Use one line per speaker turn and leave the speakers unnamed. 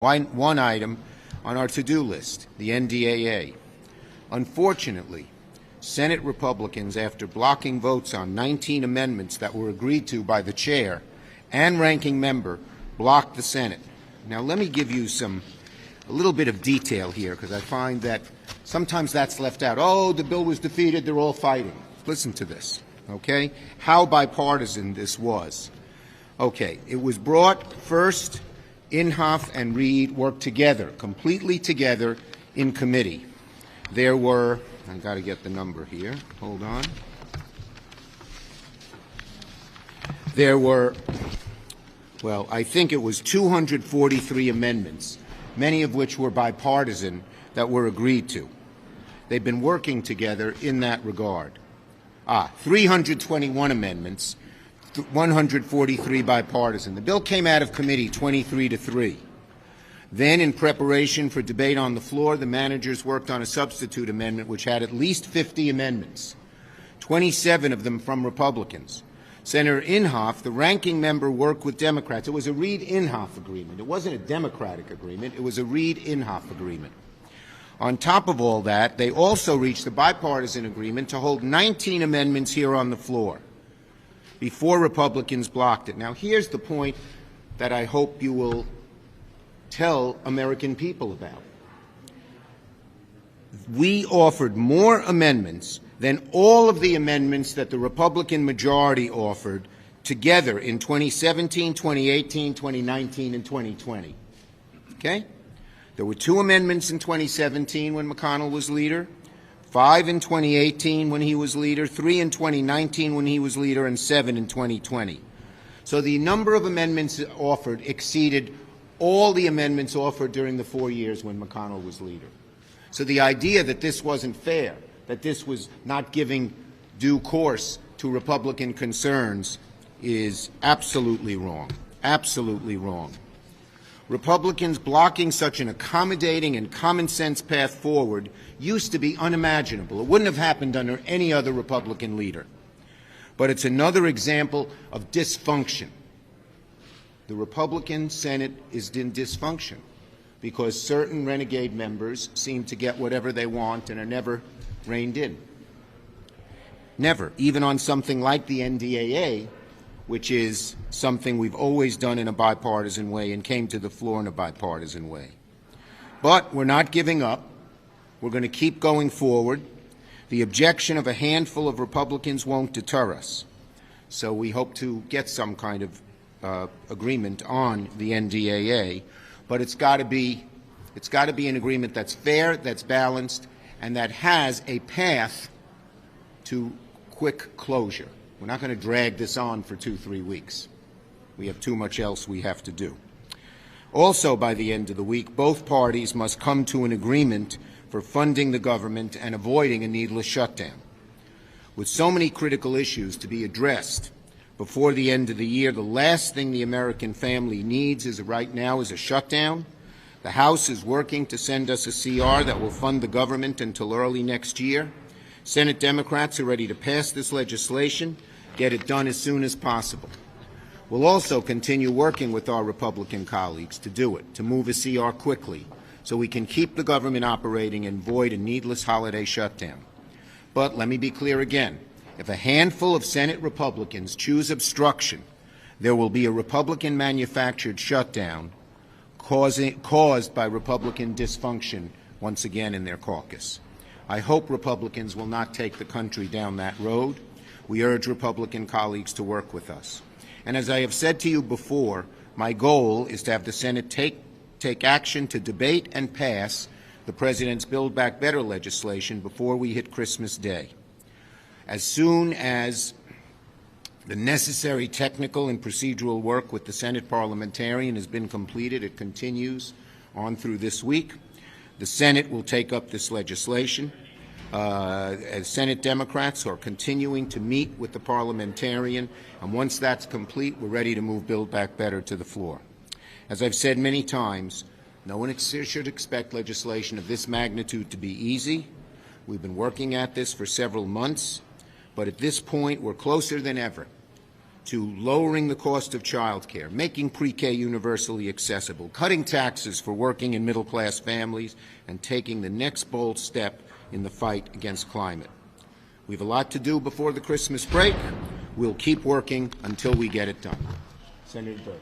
one item on our to-do list, the NDAA. Unfortunately, Senate Republicans, after blocking votes on 19 amendments that were agreed to by the chair and ranking member, blocked the Senate. Now, let me give you a little bit of detail here, because I find that sometimes that's left out. Oh, the bill was defeated, they're all fighting. Listen to this, okay? How bipartisan this was. Okay, it was brought first, Inhofe and Reid worked together, completely together in committee. There were, I've got to get the number here, hold on. There were, well, I think it was 243 amendments, many of which were bipartisan, that were agreed to. They've been working together in that regard. 321 amendments, 143 bipartisan. The bill came out of committee 23-3. Then, in preparation for debate on the floor, the managers worked on a substitute amendment which had at least 50 amendments, 27 of them from Republicans. Senator Inhofe, the ranking member, worked with Democrats. It was a Reid-Inhofe agreement. It wasn't a Democratic agreement. It was a Reid-Inhofe agreement. On top of all that, they also reached a bipartisan agreement to hold 19 amendments here on the floor before Republicans blocked it. Now, here's the point that I hope you will tell American people about. We offered more amendments than all of the amendments that the Republican majority offered together in 2017, 2018, 2019, and 2020. Okay? There were 2 amendments in 2017 when McConnell was leader, 5 in 2018 when he was leader, 3 in 2019 when he was leader, and 7 in 2020. So the number of amendments offered exceeded all the amendments offered during the 4 years when McConnell was leader. So the idea that this wasn't fair, that this was not giving due course to Republican concerns, is absolutely wrong. Absolutely wrong. Republicans blocking such an accommodating and common-sense path forward used to be unimaginable. It wouldn't have happened under any other Republican leader. But it's another example of dysfunction. The Republican Senate is in dysfunction because certain renegade members seem to get whatever they want and are never reined in. Never, even on something like the NDAA, which is something we've always done in a bipartisan way and came to the floor in a bipartisan way. But we're not giving up. We're going to keep going forward. The objection of a handful of Republicans won't deter us. So we hope to get some kind of agreement on the NDAA, but it's got to be an agreement that's fair, that's balanced, and that has a path to quick closure. We're not going to drag this on for 2-3 weeks. We have too much else we have to do. Also, by the end of the week, both parties must come to an agreement for funding the government and avoiding a needless shutdown. With so many critical issues to be addressed before the end of the year, the last thing the American family needs right now is a shutdown. The House is working to send us a CR that will fund the government until early next year. Senate Democrats are ready to pass this legislation, get it done as soon as possible. We'll also continue working with our Republican colleagues to do it, to move a CR quickly, so we can keep the government operating and avoid a needless holiday shutdown. But let me be clear again. If a handful of Senate Republicans choose obstruction, there will be a Republican-manufactured shutdown caused by Republican dysfunction once again in their caucus. I hope Republicans will not take the country down that road. We urge Republican colleagues to work with us. And as I have said to you before, my goal is to have the Senate take action to debate and pass the President's Build Back Better legislation before we hit Christmas Day. As soon as the necessary technical and procedural work with the Senate parliamentarian has been completed, it continues on through this week. The Senate will take up this legislation. As Senate Democrats are continuing to meet with the parliamentarian, and once that's complete, we're ready to move Build Back Better to the floor. As I've said many times, no one should expect legislation of this magnitude to be easy. We've been working at this for several months, but at this point, we're closer than ever to lowering the cost of childcare, making pre-K universally accessible, cutting taxes for working and middle-class families, and taking the next bold step in the fight against climate. We have a lot to do before the Christmas break. We'll keep working until we get it done. Senator Durbin.